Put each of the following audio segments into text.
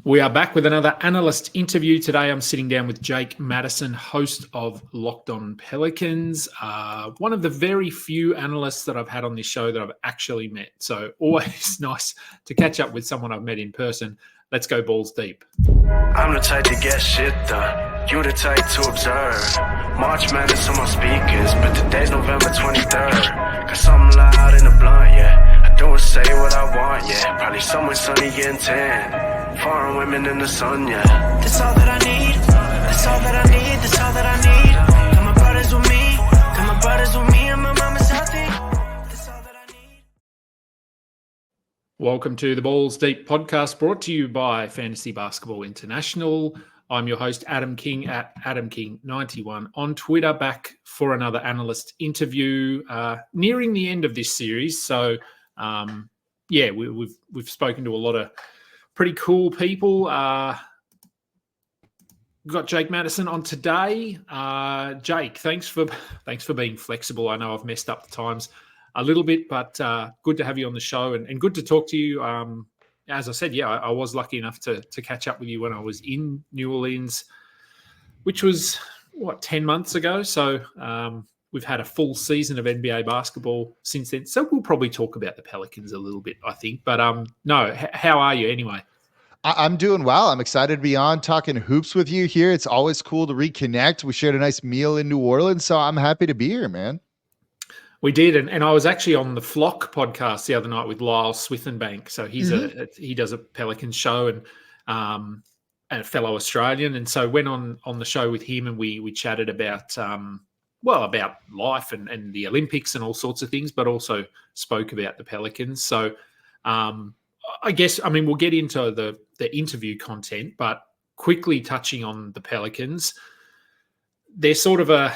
We are back with another analyst interview. Today I'm sitting down with Jake Madison, host of Locked On Pelicans, one of the very few analysts that I've had on this show that I've actually met. So always nice to catch up with someone I've met in person. Let's go balls deep. I'm the type to get shit done. You the type to observe. March Madness on my speakers, but today's November 23rd. Got something loud in the blunt, yeah. I don't say what I want, yeah. Probably somewhere sunny getting tan. Foreign women in the sun, yeah. That's all that I need. That's all that I need. That's all that I need. Got my brothers with me. Got my brothers with me, and my mama's healthy. That's all that I need. Welcome to the Balls Deep podcast, brought to you by Fantasy Basketball International. I'm your host, Adam King, at AdamKing91 on Twitter, back for another analyst interview, nearing the end of this series. So, we've spoken to a lot of pretty cool people. We've got Jake Madison on today. Jake, thanks for being flexible. I know I've messed up the times a little bit, but good to have you on the show and good to talk to you. As I said, I was lucky enough to catch up with you when I was in New Orleans, which was, 10 months ago. So we've had a full season of NBA basketball since then. So we'll probably talk about the Pelicans a little bit, I think. But no, how are you anyway? I'm doing well. I'm excited to be on talking hoops with you here. It's always cool to reconnect. We shared a nice meal in New Orleans, so I'm happy to be here, man. We did, and I was actually on the Flock podcast the other night with Lyle Swithenbank. So he's he does a Pelicans show and a fellow Australian, and so went on the show with him, and we chatted about about life and the Olympics and all sorts of things, but also spoke about the Pelicans. So I guess we'll get into the interview content, but quickly touching on the Pelicans, they're sort of a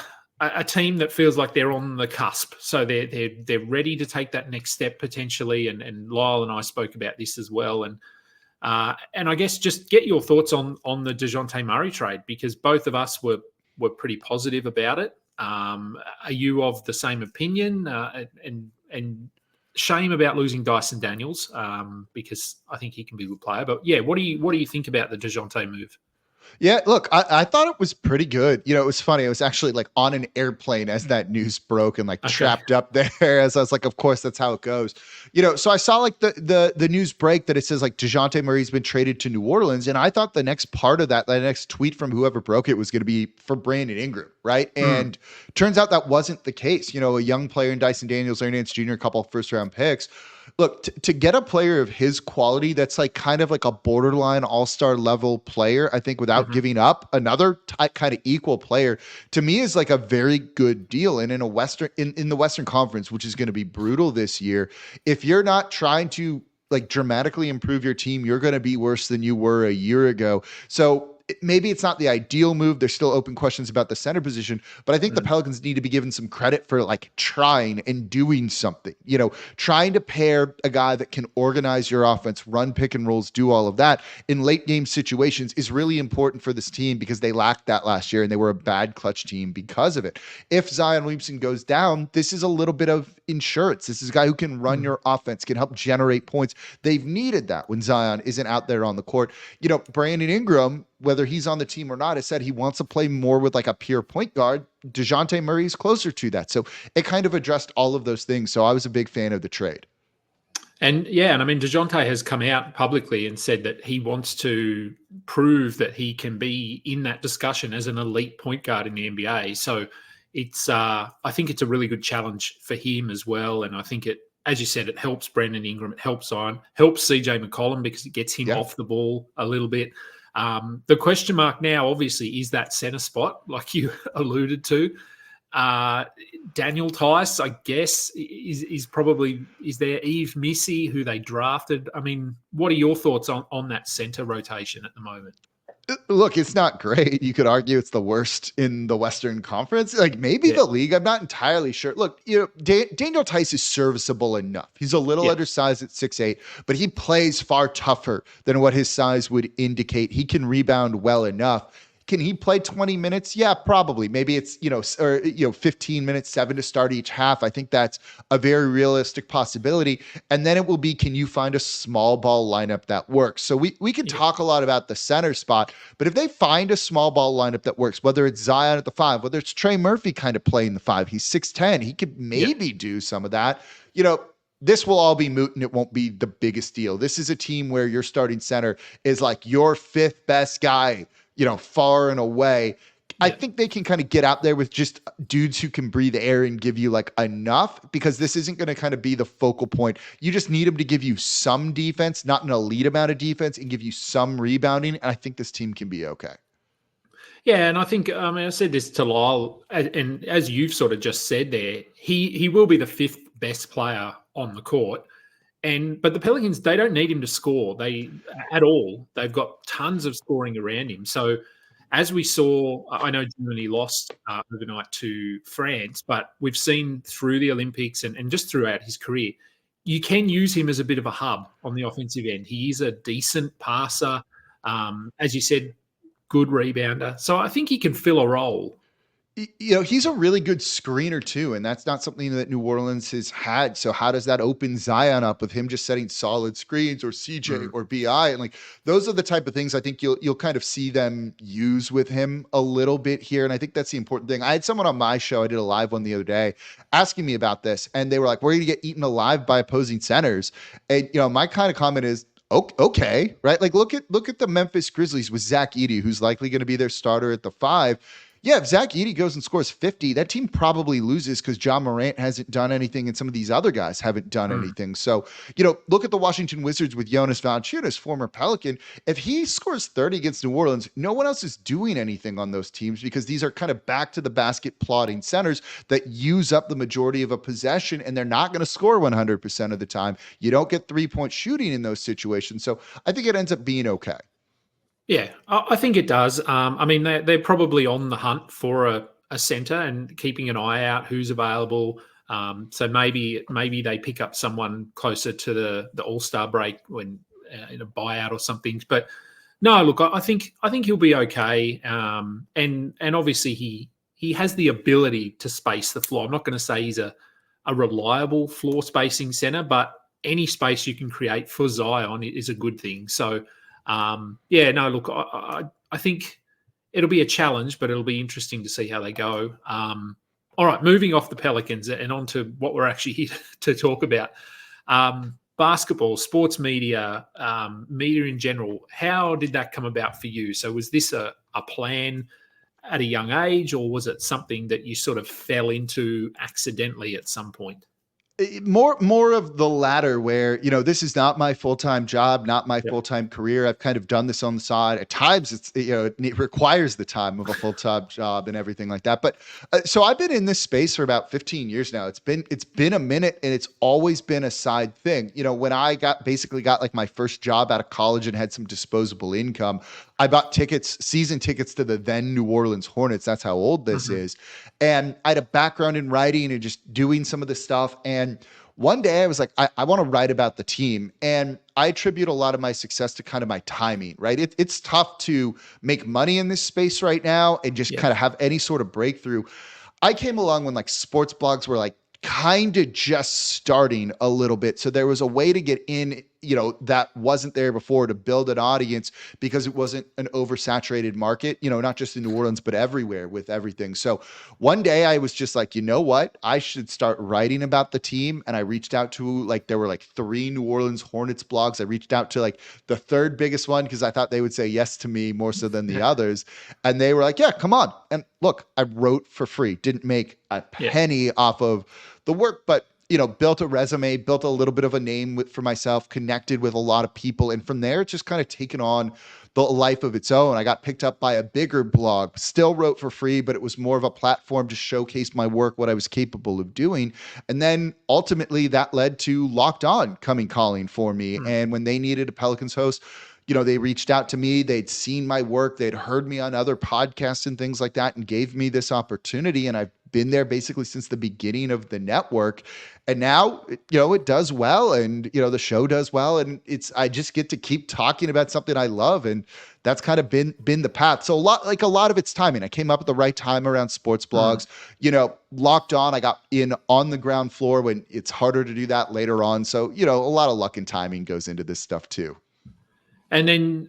team that feels like they're on the cusp. So they're ready to take that next step potentially. And Lyle and I spoke about this as well. And I guess just get your thoughts on the DeJounte Murray trade, because both of us were pretty positive about it. Are you of the same opinion? And shame about losing Dyson Daniels, because I think he can be a good player. But yeah, what do you think about the DeJounte move? Yeah, look, I thought it was pretty good. It was funny. I was actually like on an airplane as that news broke and trapped up there, as I was like, of course, that's how it goes. So I saw like the news break that it says like DeJounte Murray's been traded to New Orleans. And I thought the next part of that, the next tweet from whoever broke it was going to be for Brandon Ingram, right? And turns out that wasn't the case. A young player in Dyson Daniels, Larry Nance Jr., a couple of first-round picks. Look, to get a player of his quality, that's like kind of like a borderline all-star level player, I think, without giving up another kind of equal player, to me is like a very good deal. And in the Western Conference, which is going to be brutal this year, if you're not trying to like dramatically improve your team, you're going to be worse than you were a year ago. So maybe it's not the ideal move. There's still open questions about the center position, but I think the Pelicans need to be given some credit for like trying and doing something, trying to pair a guy that can organize your offense, run pick and rolls, do all of that in late game situations is really important for this team, because they lacked that last year and they were a bad clutch team because of it. If Zion Williamson goes down, this is a little bit of insurance. This is a guy who can run your offense, can help generate points. They've needed that when Zion isn't out there on the court. Brandon Ingram, whether he's on the team or not, has said he wants to play more with like a pure point guard. DeJounte Murray is closer to that. So it kind of addressed all of those things. So I was a big fan of the trade. And DeJounte has come out publicly and said that he wants to prove that he can be in that discussion as an elite point guard in the NBA. So it's, I think it's a really good challenge for him as well. And I think it, as you said, it helps Brandon Ingram, it helps Zion, helps CJ McCollum because it gets him off the ball a little bit. The question mark now, obviously, is that center spot, like you alluded to. Daniel Tice, I guess, is there Yves Missy, who they drafted? What are your thoughts on that center rotation at the moment? Look, it's not great. You could argue it's the worst in the Western Conference. Like maybe the league. I'm not entirely sure. Look, Daniel Tice is serviceable enough. He's a little undersized at 6'8", but he plays far tougher than what his size would indicate. He can rebound well enough. Can he play 20 minutes? Yeah, probably. Maybe it's, 15 minutes, 7 to start each half. I think that's a very realistic possibility. And then it will be, can you find a small ball lineup that works? So we can talk a lot about the center spot, but if they find a small ball lineup that works, whether it's Zion at the 5, whether it's Trey Murphy kind of playing the 5, he's 6'10", he could maybe do some of that. This will all be moot and it won't be the biggest deal. This is a team where your starting center is like your 5th best guy, far and away. I think they can kind of get out there with just dudes who can breathe air and give you like enough, because this isn't going to kind of be the focal point. You just need them to give you some defense, not an elite amount of defense, and give you some rebounding. And I think this team can be okay. Yeah, and I think, I said this to Lyle, and as you've sort of just said there, he will be the 5th best player on the court. But the Pelicans, they don't need him to score at all. They've got tons of scoring around him. So as we saw, I know Germany lost overnight to France, but we've seen through the Olympics and just throughout his career, you can use him as a bit of a hub on the offensive end. He is a decent passer. As you said, good rebounder. So I think he can fill a role. He's a really good screener too, and that's not something that New Orleans has had. So how does that open Zion up with him just setting solid screens, or CJ or BI? And like, those are the type of things I think you'll kind of see them use with him a little bit here. And I think that's the important thing. I had someone on my show, I did a live one the other day, asking me about this, and they were like, we're going to get eaten alive by opposing centers. And, my kind of comment is, okay, right? Like, look at the Memphis Grizzlies with Zach Edey, who's likely going to be their starter at the 5. Yeah, if Zach Edey goes and scores 50, that team probably loses because John Morant hasn't done anything and some of these other guys haven't done anything. So, look at the Washington Wizards with Jonas Valanciunas, former Pelican. If he scores 30 against New Orleans, no one else is doing anything on those teams, because these are kind of back to the basket plotting centers that use up the majority of a possession, and they're not going to score 100% of the time. You don't get 3-point shooting in those situations. So I think it ends up being okay. Yeah, I think it does. They're probably on the hunt for a center and keeping an eye out who's available. So maybe they pick up someone closer to the All-Star break when in a buyout or something. But no, look, I think he'll be okay. And obviously he has the ability to space the floor. I'm not going to say he's a reliable floor spacing center, but any space you can create for Zion is a good thing. So. I think it'll be a challenge, but it'll be interesting to see how they go. All right, moving off the Pelicans and on to what we're actually here to talk about. Basketball, sports media, media in general. How did that come about for you? So was this a plan at a young age, or was it something that you sort of fell into accidentally at some point? More of the latter, where, this is not my full-time job, not my full-time career. I've kind of done this on the side. At times it's, it requires the time of a full-time job and everything like that. But so I've been in this space for about 15 years now. It's been a minute, and it's always been a side thing. When I got like my first job out of college and had some disposable income, I bought season tickets to the then New Orleans Hornets. That's how old this is. And I had a background in writing and just doing some of the stuff. And one day I was like, I want to write about the team. And I attribute a lot of my success to kind of my timing, right? It's tough to make money in this space right now and just kind of have any sort of breakthrough. I came along when like sports blogs were like kind of just starting a little bit. So there was a way to get in, that wasn't there before, to build an audience, because it wasn't an oversaturated market, not just in New Orleans, but everywhere with everything. So one day I was just like, you know what, I should start writing about the team. And I reached out to there were 3 New Orleans Hornets blogs. I reached out to the 3rd biggest one, because I thought they would say yes to me more so than the others. And they were like, yeah, come on. And look, I wrote for free, didn't make a penny off of the work, but built a resume, built a little bit of a name for myself, connected with a lot of people. And from there, it's just kind of taken on the life of its own. I got picked up by a bigger blog, still wrote for free, but it was more of a platform to showcase my work, what I was capable of doing. And then ultimately that led to Locked On coming calling for me. And when they needed a Pelicans host, they reached out to me. They'd seen my work. They'd heard me on other podcasts and things like that, and gave me this opportunity. And I've been there basically since the beginning of the network. And now, it does well, and, the show does well. And I just get to keep talking about something I love. And that's kind of been the path. So a lot of it's timing. I came up at the right time around sports blogs, Locked On. I got in on the ground floor when it's harder to do that later on. So, a lot of luck and timing goes into this stuff too. And then,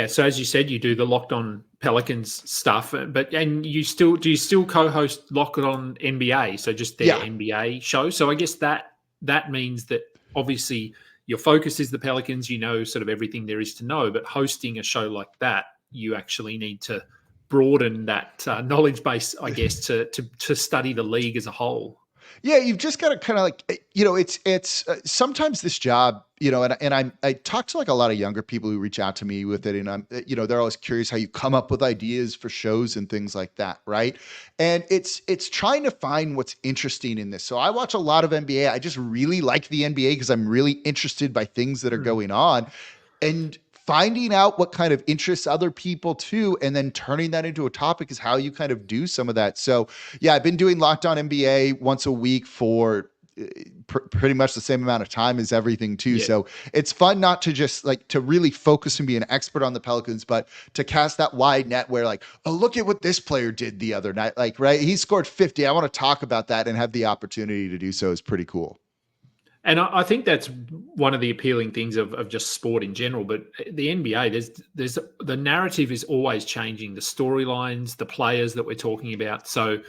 so as you said, you do the Locked On Pelicans stuff, do you still co-host Locked On NBA? So just their NBA show. So I guess that means that obviously your focus is the Pelicans, sort of everything there is to know, but hosting a show like that, you actually need to broaden that knowledge base, I guess, to study the league as a whole. Yeah, you've just got to kind of it's sometimes this job, and I talk to like a lot of younger people who reach out to me with it, and I'm, they're always curious how you come up with ideas for shows and things like that, right? And it's trying to find what's interesting in this. So I watch a lot of NBA. I just really like the NBA because I'm really interested by things that are going on, and finding out what kind of interests other people too, and then turning that into a topic is how you kind of do some of that. So yeah, I've been doing Locked On NBA once a week for pretty much the same amount of time as everything too. Yeah. So it's fun not to just to really focus and be an expert on the Pelicans, but to cast that wide net where oh, look at what this player did the other night. Right. He scored 50. I want to talk about that and have the opportunity to do so is pretty cool. And I think that's one of the appealing things of just sport in general. But the NBA, there's the narrative is always changing, the storylines, the players that we're talking about. So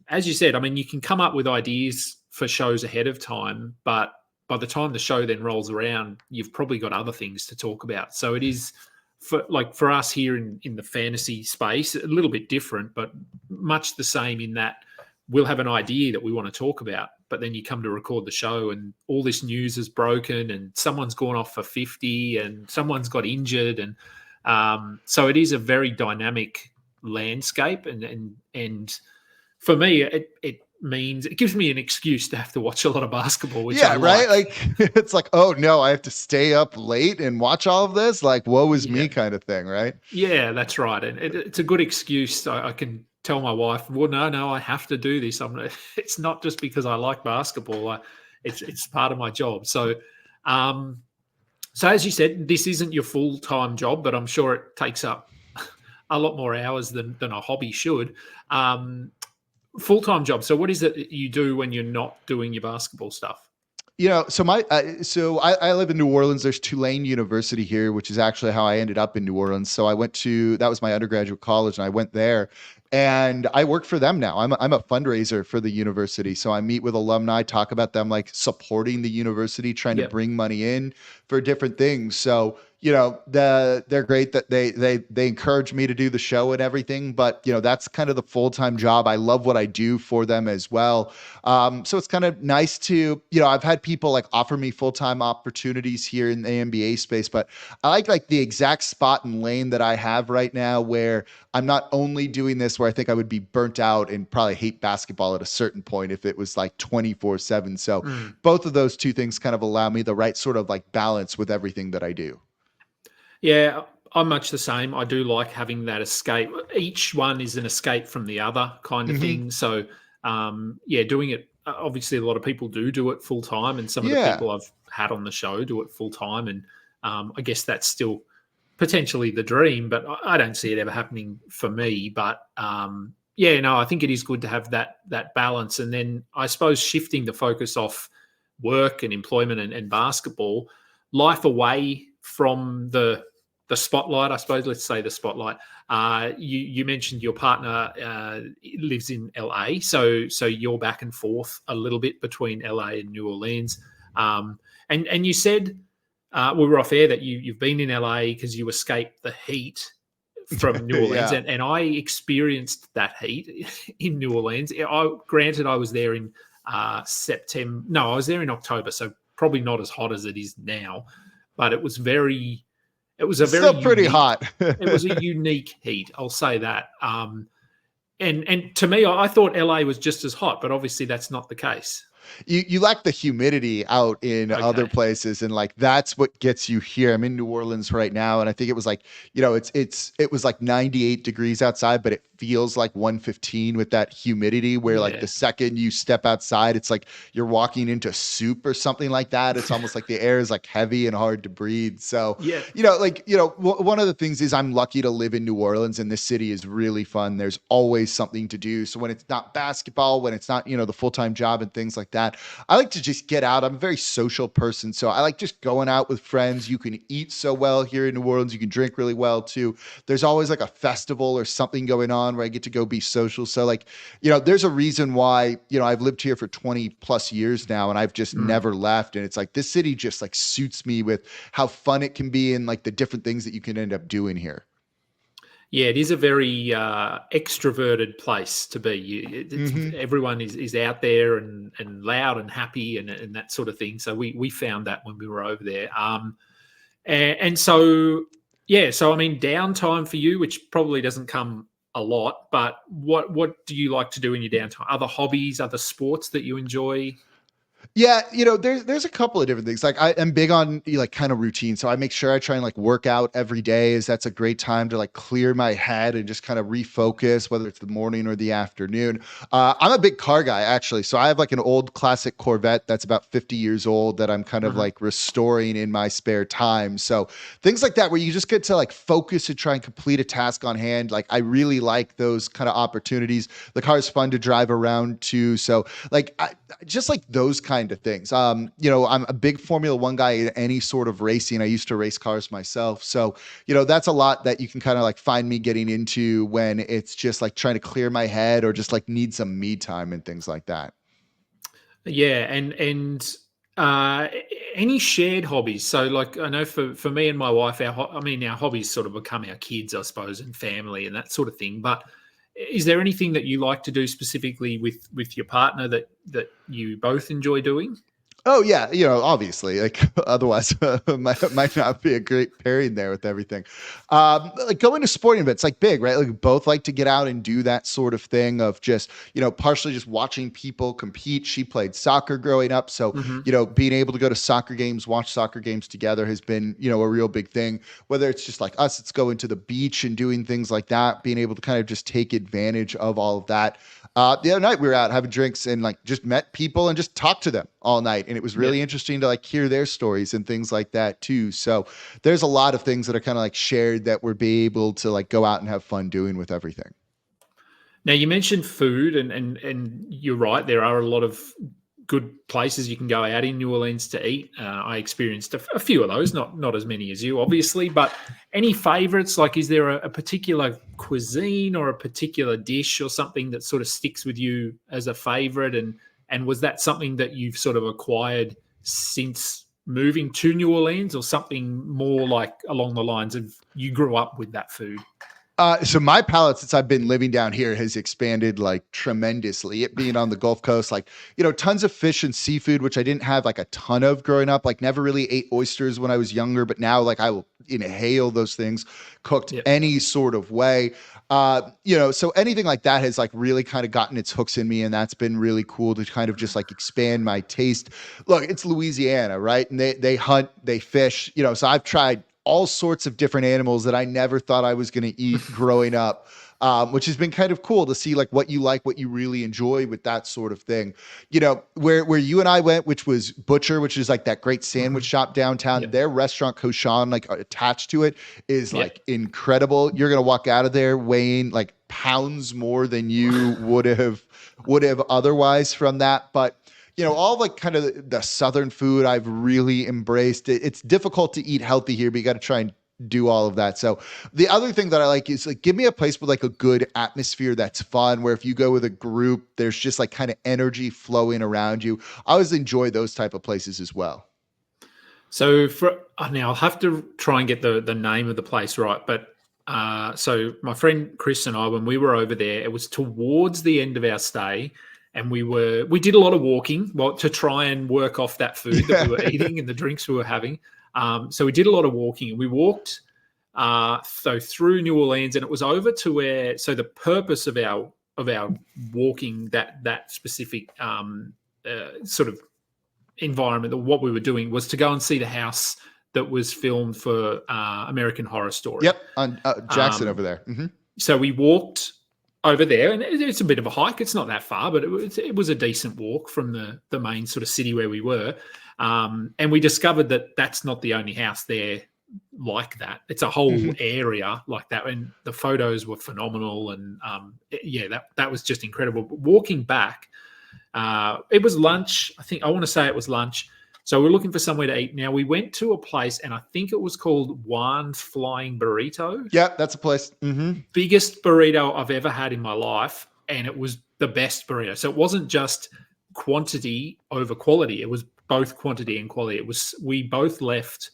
as you said, I mean, you can come up with ideas for shows ahead of time, but by the time the show then rolls around, you've probably got other things to talk about. So it is for us here in the fantasy space, a little bit different, but much the same in that we'll have an idea that we want to talk about, but then you come to record the show and all this news is broken and someone's gone off for 50 and someone's got injured. And so it is a very dynamic landscape. And for me, it means it gives me an excuse to have to watch a lot of basketball. Which I right. It's oh no, I have to stay up late and watch all of this. Woe is me kind of thing. Right. Yeah, that's right. And it's a good excuse. I can tell my wife, well, no, I have to do this. It's not just because I like basketball. It's part of my job. So, so as you said, this isn't your full-time job, but I'm sure it takes up a lot more hours than a hobby should. Full-time job. So what is it that you do when you're not doing your basketball stuff? So I live in New Orleans. There's Tulane University here, which is actually how I ended up in New Orleans. So that was my undergraduate college, and I went there. And I work for them now. I'm a fundraiser for the university. So I meet with alumni, talk about them supporting the university, trying to bring money in for different things. So, they're great that they encourage me to do the show and everything, but that's kind of the full-time job. I love what I do for them as well. So it's kind of nice to, I've had people offer me full-time opportunities here in the NBA space, but I like the exact spot and lane that I have right now where I'm not only doing this where I think I would be burnt out and probably hate basketball at a certain point if it was 24/7. So both of those two things kind of allow me the right sort of balance with everything that I do. Yeah, I'm much the same. I do like having that escape. Each one is an escape from the other kind of thing. So, doing it, obviously a lot of people do it full time, and some of the people I've had on the show do it full time. And I guess that's still potentially the dream, but I don't see it ever happening for me. But I think it is good to have that balance. And then I suppose shifting the focus off work and employment and basketball, life away from the spotlight, I suppose. Let's say the spotlight. You mentioned your partner lives in LA, so you're back and forth a little bit between LA and New Orleans. And you said we were off air that you've been in LA because you escaped the heat from New Orleans, and I experienced that heat in New Orleans. Granted, I was there in September. No, I was there in October, so probably not as hot as it is now, but it was very. It was still pretty hot. It was a unique heat, I'll say that. And to me, I thought LA was just as hot, but obviously that's not the case. You lack the humidity out in other Okay. places, and like that's what gets you here. I'm in New Orleans right now, and I think it was like, it was like 98 degrees outside, but it feels like 115 with that humidity, where like Yeah. the second you step outside, it's like you're walking into soup or something like that. It's almost like the air is like heavy and hard to breathe. So, Yeah. one of the things is I'm lucky to live in New Orleans, and this city is really fun. There's always something to do. So when it's not basketball, when it's not, the full-time job and things like that, I like to just get out. I'm a very social person. So I like just going out with friends. You can eat so well here in New Orleans. You can drink really well too. There's always like a festival or something going on where I get to go be social. So like, there's a reason why, I've lived here for 20 plus years now and I've just Mm. never left. And it's like, this city just like suits me with how fun it can be and like the different things that you can end up doing here. Yeah, it is a very extroverted place to be. Mm-hmm. Everyone is out there and loud and happy and that sort of thing. So we found that when we were over there. And so, yeah, so I mean, downtime for you, which probably doesn't come a lot, but what do you like to do in your downtime? Other hobbies, other sports that you enjoy? Yeah, there's a couple of different things. Like I am big on like kind of routine. So I make sure I try and like work out every day, as that's a great time to like clear my head and just kind of refocus, whether it's the morning or the afternoon. I'm a big car guy actually. So I have like an old classic Corvette that's about 50 years old that I'm kind of Uh-huh. like restoring in my spare time. So things like that where you just get to like focus and try and complete a task on hand. Like I really like those kind of opportunities. The car is fun to drive around too. So like just like those kind of things. I'm a big Formula One guy in any sort of racing. I used to race cars myself. So, that's a lot that you can kind of like find me getting into when it's just like trying to clear my head or just like need some me time and things like that. Yeah, and uh, any shared hobbies. So, like, I know for me and my wife, our hobbies sort of become our kids, I suppose, and family and that sort of thing. But is there anything that you like to do specifically with your partner that you both enjoy doing? Oh yeah, obviously, like otherwise might not be a great pairing there with everything. Like going to sporting events, like big, right? Like both like to get out and do that sort of thing of just, partially just watching people compete. She played soccer growing up, so Hmm. being able to go to soccer games, watch soccer games together has been, a real big thing. Whether it's just like us, it's going to the beach and doing things like that, being able to kind of just take advantage of all of that. The other night we were out having drinks and like just met people and just talked to them all night. And it was Yeah. really interesting to like hear their stories and things like that too. So there's a lot of things that are kind of like shared that we're be able to like go out and have fun doing with everything. Now you mentioned food, and you're right. There are a lot of good places you can go out in New Orleans to eat. I experienced a few of those, not as many as you, obviously. But any favorites? Like, is there a particular cuisine or a particular dish or something that sort of sticks with you as a favorite? And was that something that you've sort of acquired since moving to New Orleans, or something more like along the lines of you grew up with that food? So my palate since I've been living down here has expanded like tremendously. It being on the Gulf Coast, like, tons of fish and seafood, which I didn't have like a ton of growing up. Like never really ate oysters when I was younger, but now like I will inhale those things cooked Yeah. any sort of way. So anything like that has like really kind of gotten its hooks in me, and that's been really cool to kind of just like expand my taste. Look, it's Louisiana, right? And they hunt, they fish, so I've tried all sorts of different animals that I never thought I was going to eat growing up, which has been kind of cool to see like what you really enjoy with that sort of thing. Where you and I went, which was Butcher, which is like that great sandwich Hmm. shop downtown. Yeah. Their restaurant Koshan, like attached to it, is Yeah. like incredible. You're gonna walk out of there weighing like pounds more than you would have otherwise from that, but all like kind of the Southern food I've really embraced. It's difficult to eat healthy here, but you got to try and do all of that. So the other thing that I like is like, give me a place with like a good atmosphere that's fun, where if you go with a group, there's just like kind of energy flowing around you. I always enjoy those type of places as well. So now I'll have to try and get the name of the place right, but so my friend Chris and I, when we were over there, it was towards the end of our stay, and we did a lot of walking, well, to try and work off that food that we were eating and the drinks we were having. So we did a lot of walking, and we walked so through New Orleans, and it was over to where. So the purpose of our walking that specific sort of environment, that what we were doing was to go and see the house that was filmed for American Horror Story. Yep, on Jackson over there. Mm-hmm. So we walked over there, and it's a bit of a hike. It's not that far, but it was a decent walk from the main sort of city where we were. And we discovered that that's not the only house there like that. It's a whole area like that, and the photos were phenomenal. And that was just incredible. But walking back, it was lunch. I want to say it was lunch. So we're looking for somewhere to eat. Now we went to a place, and I think it was called Juan's Flying Burrito. Yeah, that's a place. Mm-hmm. Biggest burrito I've ever had in my life, and it was the best burrito. So it wasn't just quantity over quality; it was both quantity and quality. We both left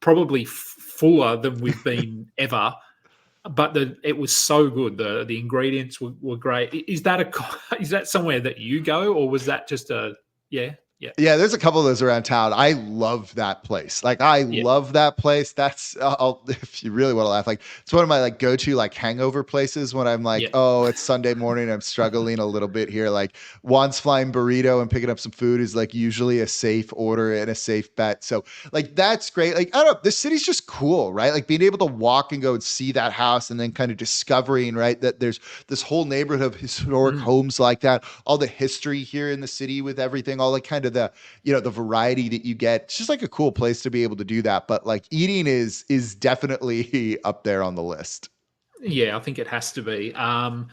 probably fuller than we've been ever, but it was so good. The ingredients were great. Is that somewhere that you go, or was that just Yeah, there's a couple of those around town. I love that place. Like, love that place. That's if you really want to laugh, like, it's one of my like go-to like hangover places when I'm like, oh, it's Sunday morning, I'm struggling a little bit here. Like, Juan's Flying Burrito and picking up some food is like usually a safe order and a safe bet. So like, that's great. Like, I don't know, this city's just cool, right? Like, being able to walk and go and see that house, and then kind of discovering, right, that there's this whole neighborhood of historic homes like that, all the history here in the city with everything, all like kind of the variety that you get. It's just like a cool place to be able to do that. But like, eating is definitely up there on the list. Yeah, I think it has to be. And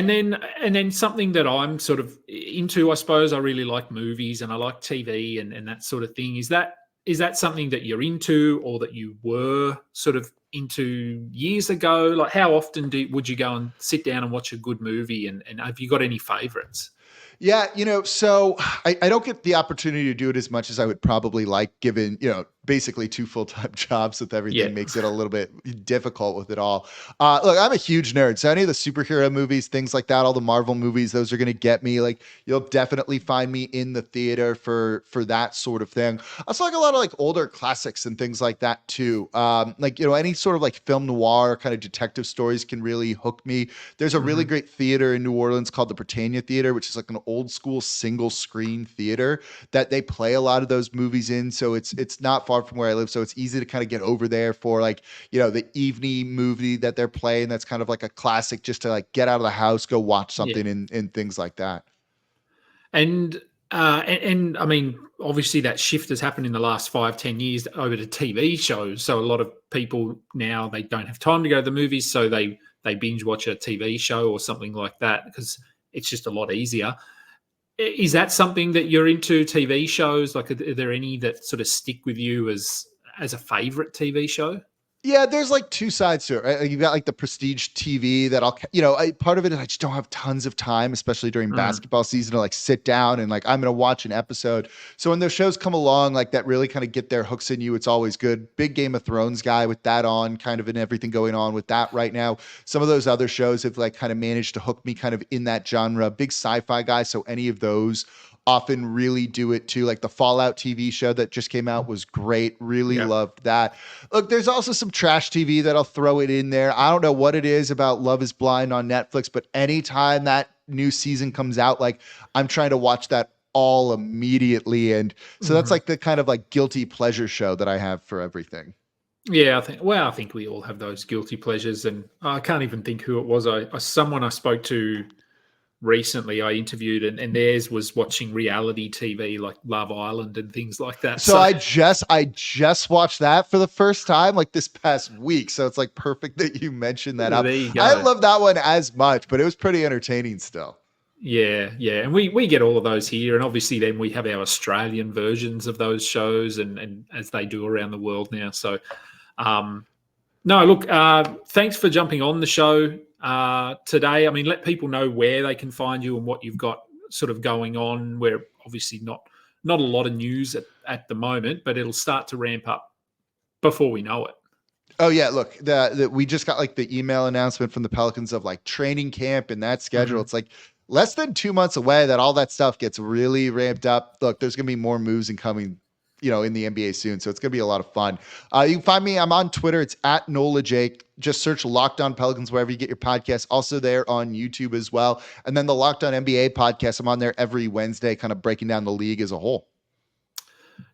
then something that I'm sort of into, I suppose, I really like movies and I like TV and that sort of thing. Is that something that you're into, or that you were sort of into years ago? Like, how often would you go and sit down and watch a good movie, and have you got any favorites? Yeah, so I don't get the opportunity to do it as much as I would probably like, given, basically 2 full-time jobs with everything makes it a little bit difficult with it all. Look, I'm a huge nerd. So any of the superhero movies, things like that, all the Marvel movies, those are going to get me. Like, you'll definitely find me in the theater for that sort of thing. I also like a lot of like older classics and things like that too. Any sort of like film noir kind of detective stories can really hook me. There's a really great theater in New Orleans called the Britannia Theater, which is like an old school single screen theater that they play a lot of those movies in. So it's not far from where I live, so it's easy to kind of get over there for like, the evening movie that they're playing that's kind of like a classic, just to like get out of the house, go watch something and things like that. And I mean, obviously that shift has happened in the last 5-10 years over to TV shows. So a lot of people now, they don't have time to go to the movies, so they binge watch a TV show or something like that, because it's just a lot easier. Is that something that you're into, TV shows? Like, are there any that sort of stick with you as a favorite TV show? Yeah, there's like two sides to it, right? Like, you've got like the prestige TV that part of it is I just don't have tons of time, especially during basketball season, to like sit down and like, I'm going to watch an episode. So when those shows come along, like that really kind of get their hooks in you, it's always good. Big Game of Thrones guy with that on, kind of, and everything going on with that right now. Some of those other shows have like kind of managed to hook me kind of in that genre. Big sci-fi guy, so any of those often really do it too. Like the Fallout TV show that just came out was great. Really loved that. Look, there's also some trash TV that I'll throw it in there. I don't know what it is about Love is Blind on Netflix, but anytime that new season comes out, like, I'm trying to watch that all immediately. And so that's like the kind of like guilty pleasure show that I have for everything. Yeah, I think we all have those guilty pleasures, and I can't even think who it was. Someone I spoke to recently, I interviewed, and theirs was watching reality TV like Love Island and things like that. So I just watched that for the first time like this past week. So it's like perfect that you mentioned that up. There you go. I didn't love that one as much, but it was pretty entertaining still. Yeah. And we get all of those here, and obviously then we have our Australian versions of those shows, and as they do around the world now. So no, look, thanks for jumping on the show today. I mean, let people know where they can find you and what you've got sort of going on. We're obviously not a lot of news at the moment, but it'll start to ramp up before we know it. Oh yeah, look, we just got like the email announcement from the Pelicans of like training camp and that schedule. It's like less than 2 months away that all that stuff gets really ramped up. Look, there's going to be more moves incoming in the NBA soon. So it's going to be a lot of fun. You can find me. I'm on Twitter. It's at Nola Jake. Just search Locked On Pelicans wherever you get your podcasts. Also there on YouTube as well. And then the Locked On NBA podcast. I'm on there every Wednesday, kind of breaking down the league as a whole.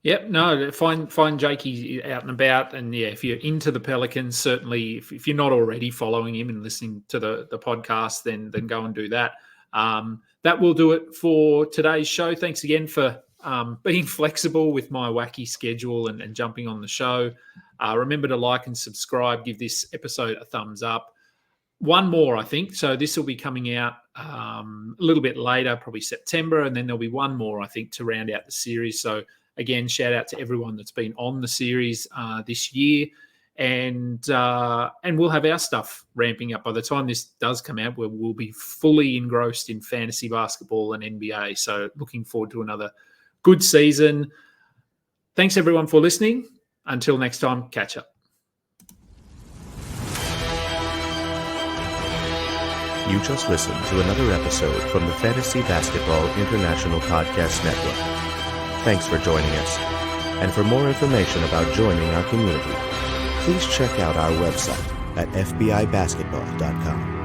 Yep, no, find Jakey out and about. And yeah, if you're into the Pelicans, certainly if you're not already following him and listening to the podcast, then go and do that. That will do it for today's show. Thanks again for being flexible with my wacky schedule and jumping on the show. Remember to like and subscribe. Give this episode a thumbs up. One more, I think. So this will be coming out a little bit later, probably September, and then there'll be one more, I think, to round out the series. So again, shout out to everyone that's been on the series this year. And we'll have our stuff ramping up. By the time this does come out, we'll be fully engrossed in fantasy basketball and NBA. So looking forward to another good season. Thanks, everyone, for listening. Until next time, catch up. You just listened to another episode from the Fantasy Basketball International Podcast Network. Thanks for joining us. And for more information about joining our community, please check out our website at fbibasketball.com.